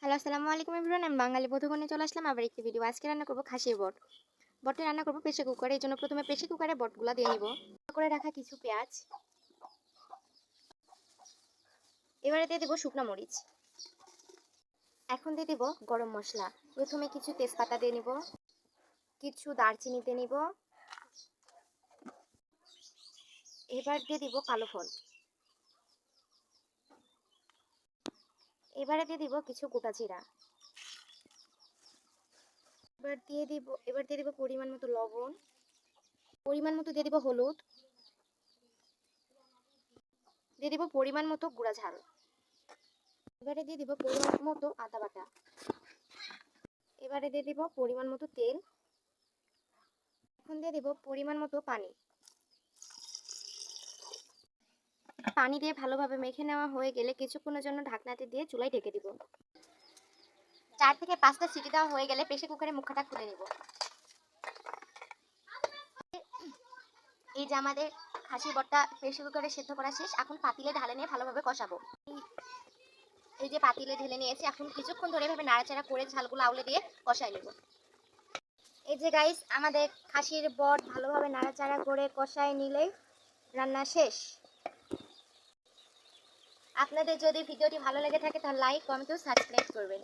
Hello, আসসালামু আলাইকুম everyone. আমি বাঙালি বধূকন্যা চলে আসলাম আবার একটি ভিডিও। আজকে রান্না করব খাসির বট। বটটি রান্না করব প্রেসার কুকারে। এই জন্য প্রথমে প্রেসার কুকারে বটগুলো দিয়ে নিব। করে রাখা কিছু পেঁয়াজ, এবারে দিয়ে দেব শুকনো মরিচ, এখন দিয়ে দেব গরম মশলা। প্রথমে কিছু তেজপাতা দিয়ে নিব, কিছু দারচিনি দিয়ে নিব, এবার দিয়ে দিব কালো ফল, এবারে দিয়ে দিব কিছু গোটা জিরা, এবার দিয়ে দিব পরিমাণ মতো লবণ, পরিমাণ মতো দিয়ে দিব হলুদ, দিয়ে দিব পরিমাণ মতো গুঁড়া ঝাল, এবারে দিয়ে দিব পরিমাণ মতো আদা বাটা, এবারে দিয়ে দিব পরিমাণ মতো তেল, এখন দিয়ে দিব পরিমাণ মতো পানি। পানি দিয়ে ভালোভাবে মেখে নেওয়া হয়ে গেলে কিছুক্ষণের জন্য ঢাকনাতে দিয়ে চুলায় ঢেকে দিব। 4 থেকে 5টা সিটি দেওয়া হয়ে গেলে প্রেসার কুকারের মুখটা খুলে নিব। এই যে আমাদের খাসির বটটা প্রেসার কুকারে সেদ্ধ করা শেষ। এখন পাতিলে ঢালে নিয়ে ভালোভাবে কষাবো। এই যে পাতিলে ঢেলে নিয়েছি, এখন কিছুক্ষণ ধরে এভাবে নাড়াচাড়া করে ঝালগুলো আউলে দিয়ে কষাই নেব। এই যে গাইস, আমাদের খাসির বট ভালোভাবে নাড়াচাড়া করে কষায় নিলেই রান্না শেষ। আপনাদের যদি ভিডিওটি ভালো লেগে থাকে তাহলে লাইক, কমেন্ট ও সাবস্ক্রাইব করবেন।